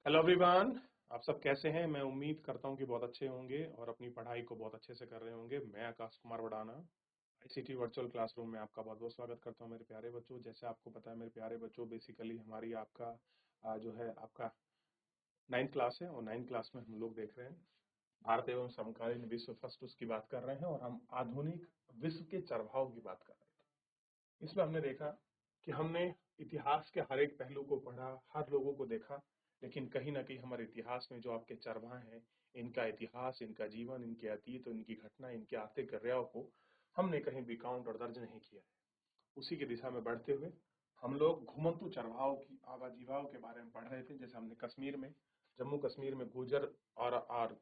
Hello everyone. आप सब कैसे हैं? मैं उम्मीद करता हूं कि बहुत अच्छे होंगे और अपनी पढ़ाई को बहुत अच्छे से कर रहे होंगे। मैं Akash Kumar वडाना ICT virtual classroom में आपका बहुत बहुत स्वागत करता हूं मेरे प्यारे बच्चों। जैसे आपको पता है मेरे प्यारे बच्चों, बेसिकली हमारी आपका जो है आपका 9th क्लास है और 9th क्लास में हम लोग देख रहे हैं भारत एवं समकालीन विश्व फर्स्ट उसकी बात कर रहे हैं और हम आधुनिक विश्व के चरवाहों की बात कर रहे थे। इसमें हमने देखा कि हमने इतिहास के हर एक पहलू को पढ़ा, हर लोगों को देखा, लेकिन कहीं ना कहीं हमारे इतिहास में जो आपके चरवाहे हैं, इनका इतिहास, इनका जीवन, इनके अतीत, इनकी घटना, इनके आर्थिक क्रियाओं को हमने कहीं भी काउंट और दर्ज नहीं किया है। उसी की दिशा में बढ़ते हुए हम लोग घुमंतु चरवाहों की आवाजीवाओं के बारे में पढ़ रहे थे। जैसे हमने कश्मीर में, जम्मू कश्मीर में गुजर और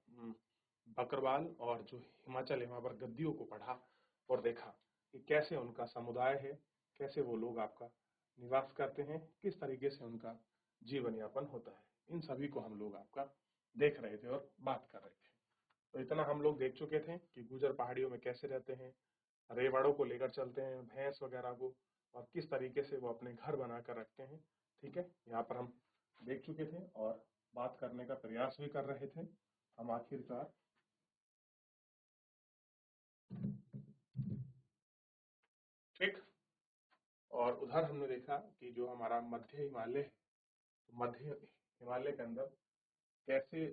बकरवाल और जो हिमाचल है वहां पर गद्दियों को पढ़ा और देखा कि कैसे उनका समुदाय है, कैसे वो लोग आपका निवास करते हैं, किस तरीके से उनका जीवन यापन होता है। इन सभी को हम लोग आपका देख रहे थे और बात कर रहे थे। तो इतना हम लोग देख चुके थे कि गुजर पहाड़ियों में कैसे रहते हैं, रेवाड़ों को लेकर चलते हैं, भैंस वगैरह को, और किस तरीके से वो अपने घर बनाकर रखते हैं। ठीक है, यहाँ पर हम देख चुके थे और बात करने का प्रयास भी कर रहे थे। हम आखिरकार ठीक, और उधर हमने देखा कि जो हमारा मध्य हिमालय है, तो मध्य हिमालय के अंदर कैसे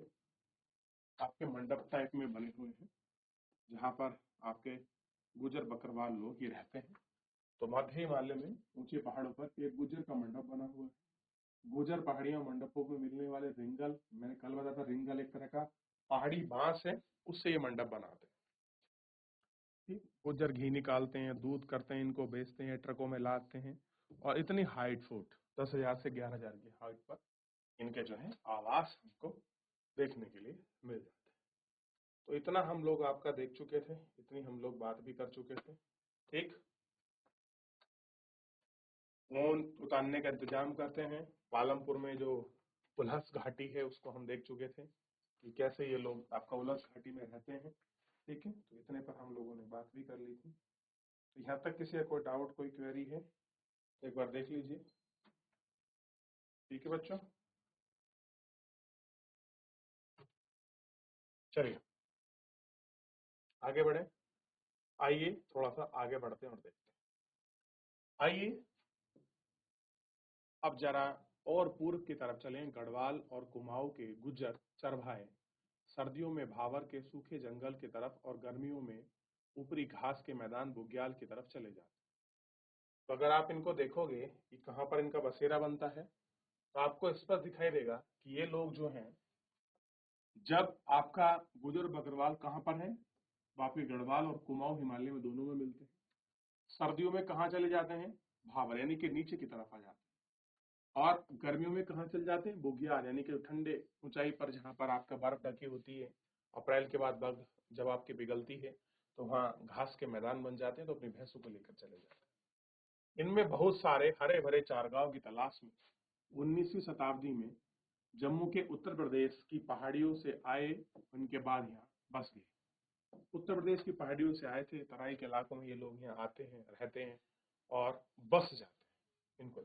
आपके मंडप टाइप में बने हुए हैं, जहाँ पर आपके गुजर बकरवाल लोग ये रहते हैं। तो मध्य हिमालय में ऊंचे पहाड़ों पर एक गुजर का मंडप बना हुआ है। गुजर पहाड़ियों मंडपों में मिलने वाले रिंगल, मैंने कल बताया था, रिंगल एक तरह का पहाड़ी बांस है, उससे ये मंडप बनाते हैं। ठीक, गुजर घी निकालते हैं, दूध करते हैं, इनको बेचते हैं, ट्रकों में लादते हैं, और इतनी हाइट फुट 10,000 से 11,000 की हाइट पर इनके जो है आवास हमको देखने के लिए मिल जाते हैं। तो इतना हम लोग आपका देख चुके थे, इतनी हम लोग बात भी कर चुके थे। ठीक, ऊन उतारने का इंतजाम करते हैं। पालमपुर में जो उल्हस घाटी है उसको हम देख चुके थे कि कैसे ये लोग आपका उल्हस घाटी में रहते हैं। ठीक है, तो इतने पर हम लोगों ने बात भी कर ली थी। तो यहाँ तक किसी का कोई डाउट, कोई क्वेरी है, एक बार देख लीजिए। ठीक है बच्चों, चलिए आगे बढ़े। आइए थोड़ा सा आगे बढ़ते हैं और देखते हैं। आइए अब जरा और पूर्व की तरफ चलें। गढ़वाल और कुमाऊं के गुज्जर चरवाहे सर्दियों में भावर के सूखे जंगल की तरफ और गर्मियों में ऊपरी घास के मैदान बुग्याल की तरफ चले जाते। तो अगर आप इनको देखोगे कि कहाँ पर इनका बसेरा बनता है, तो आपको स्पष्ट दिखाई देगा कि ये लोग जो हैं, जब आपका गुजर बकरवाल कहाँ पर है, तो आपके गढ़वाल और कुमाऊं हिमालय में दोनों में मिलते हैं। सर्दियों में कहाँ चले जाते हैं? भावर, यानी कि नीचे की तरफ आ जाते हैं। और गर्मियों में कहाँ चले जाते हैं? बुग्याल, यानी कि ठंडे ऊंचाई पर, जहाँ पर आपका बर्फ ढकी होती है। अप्रैल के बाद बर्फ जब आपकी पिघलती है तो वहाँ घास के मैदान बन जाते हैं, तो अपनी भैंसों को लेकर चले जाते हैं। इनमें बहुत सारे हरे भरे चारगांव की तलाश में 19वीं शताब्दी में जम्मू के उत्तर प्रदेश की पहाड़ियों से आए, उनके बाद यहाँ बस गए। उत्तर प्रदेश की पहाड़ियों से आए थे, तराई के इलाकों में ये लोग यहाँ आते हैं, रहते हैं और बस जाते हैं। इनको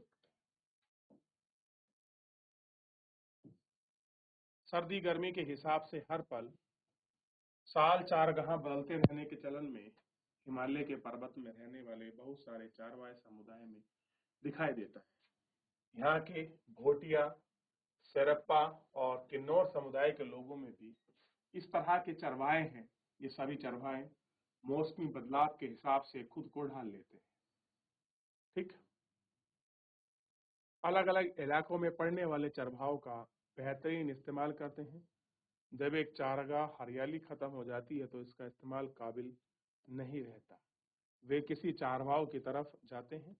सर्दी गर्मी के हिसाब से हर पल साल चारगाह बदलते रहने के चलन में हिमालय के पर्वत में रहने वाले बहुत सारे चारवाए समुदाय में दिखाई देता है। यहाँ के भोटिया, शेरप्पा और किन्नौर समुदाय के लोगों में भी इस तरह के चरवाहे हैं। ये सभी चरवाहे मौसमी बदलाव के हिसाब से खुद को ढाल लेते हैं। ठीक, अलग अलग इलाकों में पड़ने वाले चरवाहों का बेहतरीन इस्तेमाल करते हैं। जब एक चारागाह हरियाली खत्म हो जाती है तो इसका इस्तेमाल काबिल नहीं रहता। वे किसी चारवाह की तरफ जाते हैं,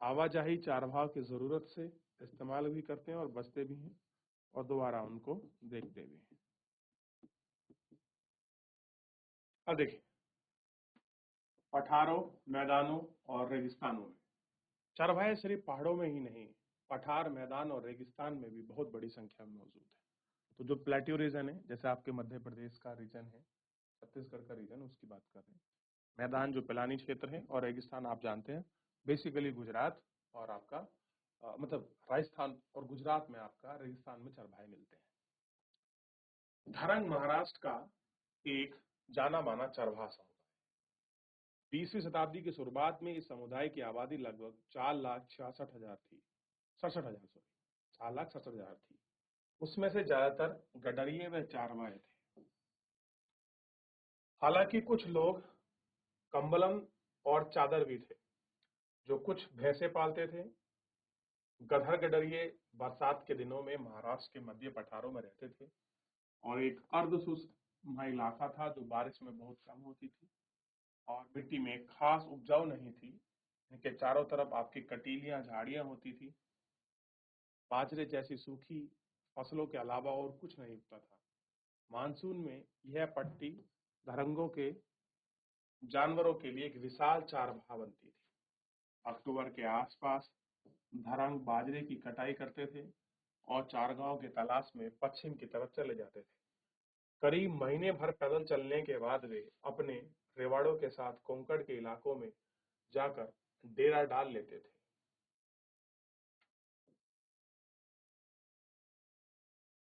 आवाजाही चारवाह की जरूरत से इस्तेमाल भी करते हैं और बचते भी हैं और दोबारा उनको देखते भी हैं। अब देखिए, पठारों, मैदानों और रेगिस्तानों में चरवाहे सिर्फ पहाड़ों में ही नहीं, पठार, मैदान और रेगिस्तान में भी बहुत बड़ी संख्या में मौजूद है। तो जो प्लेट्यू रीजन है, जैसे आपके मध्य प्रदेश का रीजन है, छत्तीसगढ़ का रीजन, उसकी बात कर रहे हैं। मैदान जो पिलानी क्षेत्र है, और रेगिस्तान आप जानते हैं बेसिकली गुजरात और आपका मतलब राजस्थान और गुजरात में आपका रेगिस्तान में चरवाहे मिलते हैं। धरंग महाराष्ट्र का एक जाना माना चरवाहा समुदाय। 20वीं शताब्दी की शुरुआत में इस समुदाय की आबादी लगभग 4,66,000 थी। 67,000 सॉरी, 4,67,000 थी। उसमें से ज्यादातर गडरिये व चारवाए थे। हालांकि कुछ लोग कंबलम और चादर भी थे, जो कुछ भैंसे पालते थे। गधर गडरिये बरसात के दिनों में महाराष्ट्र के मध्य पठारों में रहते थे और एक अर्ध शुष्क इलाका था जो बारिश में बहुत कम होती थी और मिट्टी में खास उपजाऊ नहीं थी। इनके चारों तरफ आपकी कटीलियां झाड़ियां होती थी। बाजरे जैसी सूखी फसलों के अलावा और कुछ नहीं उगता था। मानसून में यह पट्टी धरंगों के जानवरों के लिए एक विशाल चारवाहा बनती थी। अक्टूबर के आसपास धरंग बाजरे की कटाई करते थे और चारगांव की तलाश में पश्चिम की तरफ चले जाते थे। करीब महीने भर पैदल चलने के बाद वे अपने रेवाड़ों के साथ कोंकण के इलाकों में जाकर डेरा डाल लेते थे।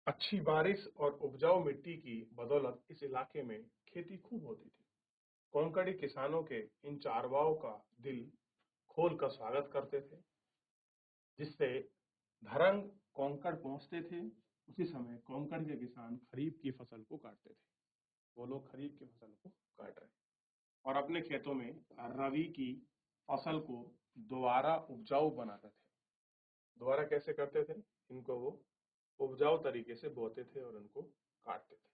अच्छी बारिश और उपजाऊ मिट्टी की बदौलत इस इलाके में खेती खूब होती थी। कोंकणी किसानों के इन चारवाओं का दिल खोल कर स्वागत करते थे। जिससे धरंग कोंकण पहुंचते थे, उसी समय कोंकण के किसान खरीफ की फसल को काटते थे। वो लोग खरीफ की फसल को काट रहे और अपने खेतों में रबी की फसल को दोबारा उपजाऊ बनाते थे। दोबारा कैसे करते थे? इनको वो उपजाऊ तरीके से बोते थे और उनको काटते थे।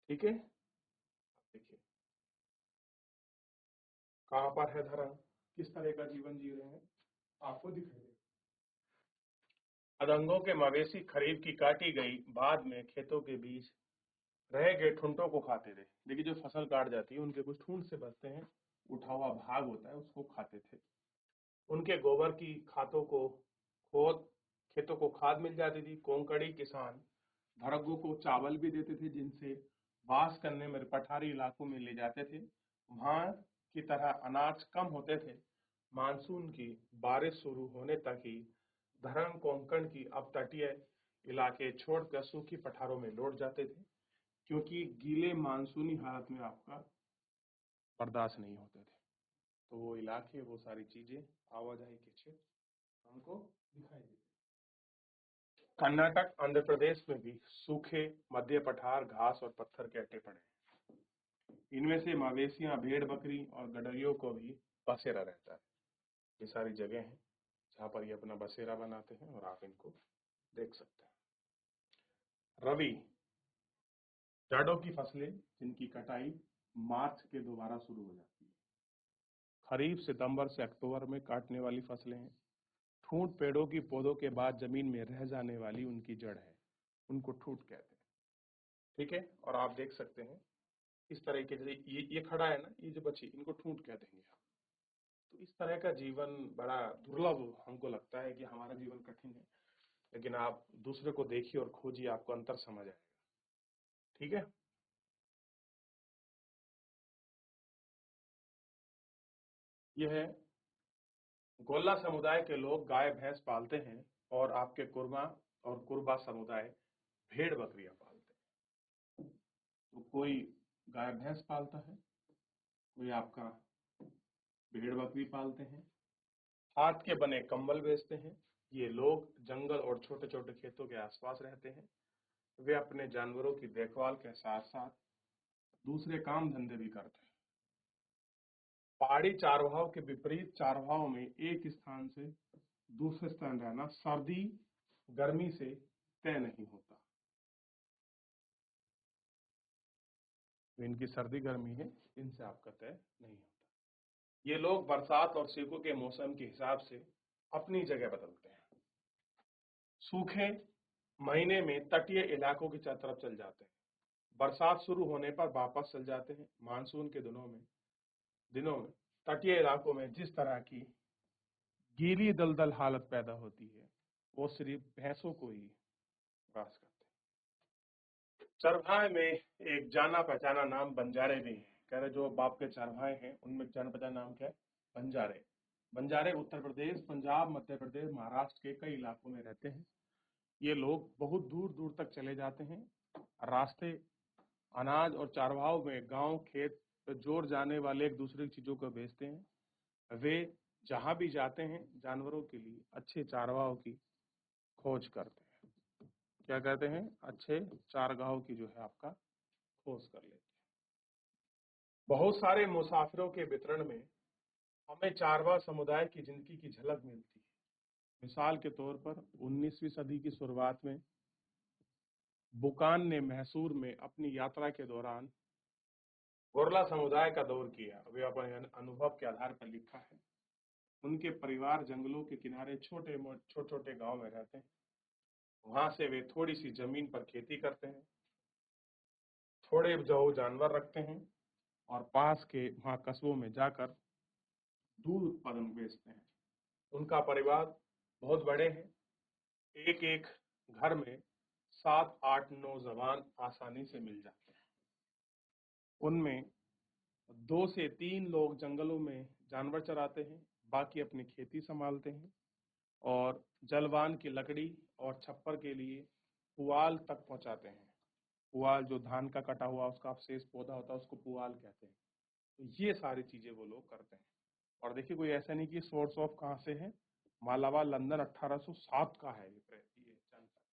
ठीक है, देखिए कहाँ पर है धरंग, किस तरह का जीवन जी रहे हैं, आपको दिखाई देगा। अदंगों के मवेशी खरीफ की काटी गई बाद में खेतों के बीच रह गए ठुंटों को खाते थे। देखिए जो फसल काट जाती है उनके कुछ ठूंठ से बचते हैं, उठा हुआ भाग होता है, उसको खाते थे। उनके गोबर की खातों को खोद खेतों को खाद मिल जाती थी। कोंकणी किसान धरगों को चावल भी देते थे, जिनसे बास करने में पठारी इलाकों में ले जाते थे। वहां की तरह अनाज कम होते थे। मानसून की बारिश शुरू होने तक ही धरम कोंकण की अब तटीय इलाके छोड़कर सूखी पठारों में लौट जाते थे, क्योंकि गीले मानसूनी हालत में आपका बर्दाश्त नहीं होते थे। तो वो इलाके, वो सारी चीजें, आवाजाही के क्षेत्र हमको दिखाई देते। कर्नाटक, आंध्र प्रदेश में भी सूखे मध्य पठार घास और पत्थर के अट्टे पड़े हैं। इनमें से मवेशियां, भेड़ बकरी और गडरियों को भी बसेरा रहता है। ये सारी जगह हैं जहाँ पर ये अपना बसेरा बनाते हैं और आप इनको देख सकते हैं। रबी, जाड़ों की फसलें जिनकी कटाई मार्च के दोबारा शुरू हो जाती है। खरीफ सितंबर से अक्टूबर में काटने वाली फसलें हैं। ठूंठ पेड़ों की पौधों के बाद जमीन में रह जाने वाली उनकी जड़ है, उनको ठूंठ कहते हैं। ठीक है, और आप देख सकते हैं इस तरह के, ये खड़ा है ना, ये जो बची, इनको ठूंठ कह देंगे आप। तो इस तरह का जीवन बड़ा दुर्लभ हमको लगता है कि हमारा जीवन कठिन है, लेकिन आप दूसरे को देखिए और खोजिए, आपको अंतर समझ आएगा। ठीक है, यह है गोल्ला समुदाय के लोग गाय भैंस पालते हैं और आपके कुर्मा और कुर्बा समुदाय भेड़ बकरियां पालते हैं। तो कोई गाय भैंस पालता है, कोई आपका भेड़ बकरी पालते हैं, हाथ के बने कंबल बेचते हैं। ये लोग जंगल और छोटे छोटे खेतों के आसपास रहते हैं। वे अपने जानवरों की देखभाल के साथ साथ दूसरे काम धंधे भी करते हैं। पहाड़ी चारवाहों के विपरीत चारवाहों में एक स्थान से दूसरे स्थान रहना सर्दी गर्मी से तय नहीं होता। इनकी सर्दी गर्मी है, इनसे आपका तय नहीं होता। ये लोग बरसात और सीखों के मौसम के हिसाब से अपनी जगह बदलते हैं। सूखे महीने में तटीय इलाकों की तरफ चल जाते हैं। बरसात शुरू होने पर वापस चल जाते हैं। मानसून के दिनों में तटीय इलाकों में जिस तरह की गीली दलदल हालत पैदा होती है, वो सिर्फ भैंसों को ही ग्रास करते हैं। चरवाहे में एक जाना पहचाना नाम बंजारे भी है। कह रहे जो बाप के चरवाहे हैं उनमें जाना पहचाना नाम क्या है? बंजारे। बंजारे उत्तर प्रदेश, पंजाब, मध्य प्रदेश, महाराष्ट्र के कई इलाकों में रहते हैं। ये लोग बहुत दूर दूर तक चले जाते हैं। रास्ते, अनाज और चारवाहों में गांव खेत पे जोर जाने वाले एक दूसरे की चीजों को बेचते हैं। वे जहां भी जाते हैं जानवरों के लिए अच्छे चारवाहों की खोज करते हैं। क्या कहते हैं? अच्छे चारगाहों की जो है आपका खोज कर लेते हैं। बहुत सारे मुसाफिरों के वितरण में हमें चारवाह समुदाय की जिंदगी की झलक मिलती है। मिसाल के तौर पर 19वीं सदी की शुरुआत में बुकान ने मैसूर में अपनी यात्रा के दौरान गोरला समुदाय का दौर किया। वे अपने अनुभव के आधार पर लिखा है। उनके परिवार जंगलों के किनारे छोटे छोटे गांव में रहते हैं। वहां से वे थोड़ी सी जमीन पर खेती करते हैं, थोड़े जो जानवर रखते हैं और पास के वहां कस्बों में जाकर दूध उत्पादन बेचते हैं। उनका परिवार बहुत बड़े हैं। एक एक घर में 7-8 नौजवान आसानी से मिल जाते हैं। उनमें 2 से 3 लोग जंगलों में जानवर चराते हैं, बाकी अपनी खेती संभालते हैं और जलवान की लकड़ी और छप्पर के लिए पुआल तक पहुंचाते हैं। पुआल जो धान का कटा हुआ उसका अवशेष पौधा होता है उसको पुआल कहते हैं। तो ये सारी चीजें वो लोग करते हैं। और देखिए कोई ऐसा नहीं कि सोर्स ऑफ कहाँ से है, मालावा लंदन 1807 का है ये जानकारी।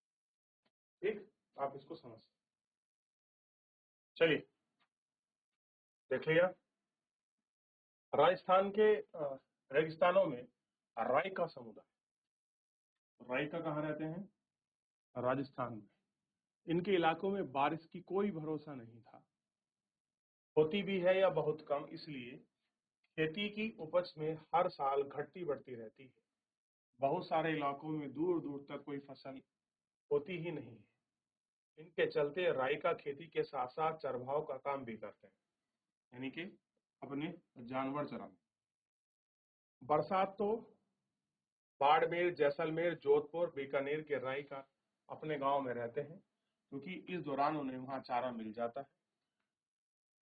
ठीक, आप इसको समझ। चलिए देख लिया। राजस्थान के रेगिस्तानों में राइका समुदाय, राइका कहाँ रहते हैं? राजस्थान में। इनके इलाकों में बारिश की कोई भरोसा नहीं था, होती भी है या बहुत कम, इसलिए खेती की उपज में हर साल घटती बढ़ती रहती है। बहुत सारे इलाकों में दूर दूर तक कोई फसल होती ही नहीं है। इनके चलते राइका खेती के साथ साथ चरवाहों का काम भी करते हैं, यानी कि अपने जानवर चराना। बरसात तो बाड़मेर, जैसलमेर, जोधपुर, बीकानेर के राइका अपने गांव में रहते हैं क्योंकि इस दौरान उन्हें वहां चारा मिल जाता है।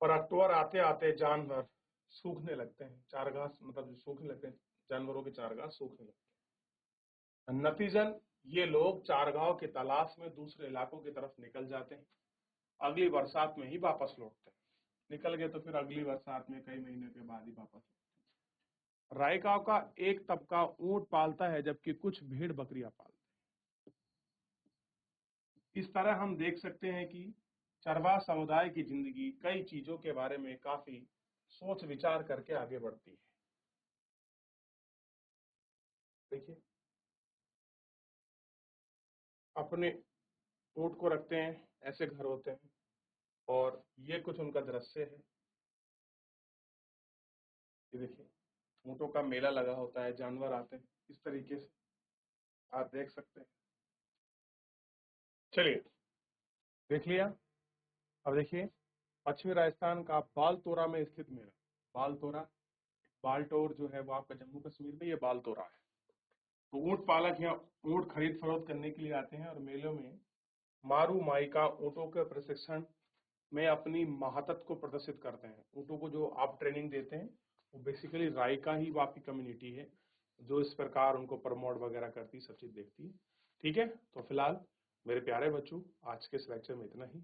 पर अक्टूबर आते आते जानवर सूखने लगते हैं, चारगाह मतलब जो सूखने लगते हैं, जानवरों के चारगाह सूखने लगते हैं। नतीजन ये लोग चारगाहों की तलाश में दूसरे इलाकों की तरफ निकल जाते हैं। अगली बरसात में ही वापस लौटते हैं। निकल गए तो फिर अगली बरसात में कई महीने के बाद ही वापस लौटते हैं। रायकाव का एक तबका ऊंट पालता है जबकि कुछ भेड़ बकरियां पालते हैं। इस तरह हम देख सकते हैं कि चरवाह समुदाय की जिंदगी कई चीजों के बारे में काफी सोच विचार करके आगे बढ़ती है। देखिए, अपने ऊंट को रखते हैं, ऐसे घर होते हैं और ये कुछ उनका दृश्य है। ये देखिए, ऊंटों का मेला लगा होता है, जानवर आते हैं, इस तरीके से आप देख सकते हैं। चलिए देख लिया। अब देखिए, पश्चिमी राजस्थान का बालतोरा में स्थित मेला। बालतोरा, बालटोर जो है वो आपका जम्मू कश्मीर में, ये बालतोरा है। तो ऊंट पालक यहाँ ऊंट खरीद फरोख्त करने के लिए आते हैं और मेलों में मारू माइका ऊंटों के प्रशिक्षण में अपनी महारत को प्रदर्शित करते हैं। ऊंटों को जो आप ट्रेनिंग देते हैं वो बेसिकली राइका ही आपकी कम्युनिटी है जो इस प्रकार उनको प्रमोट वगैरह करती है, सब चीज देखती है। ठीक है, तो फिलहाल मेरे प्यारे बच्चों, आज के इस लेक्चर में इतना ही।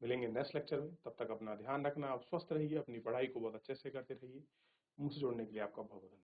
मिलेंगे नेक्स्ट लेक्चर में, तब तक अपना ध्यान रखना, आप स्वस्थ रहिए, अपनी पढ़ाई को बहुत अच्छे से करते रहिए। मुझसे जुड़ने के लिए आपका बहुत बहुत धन्यवाद।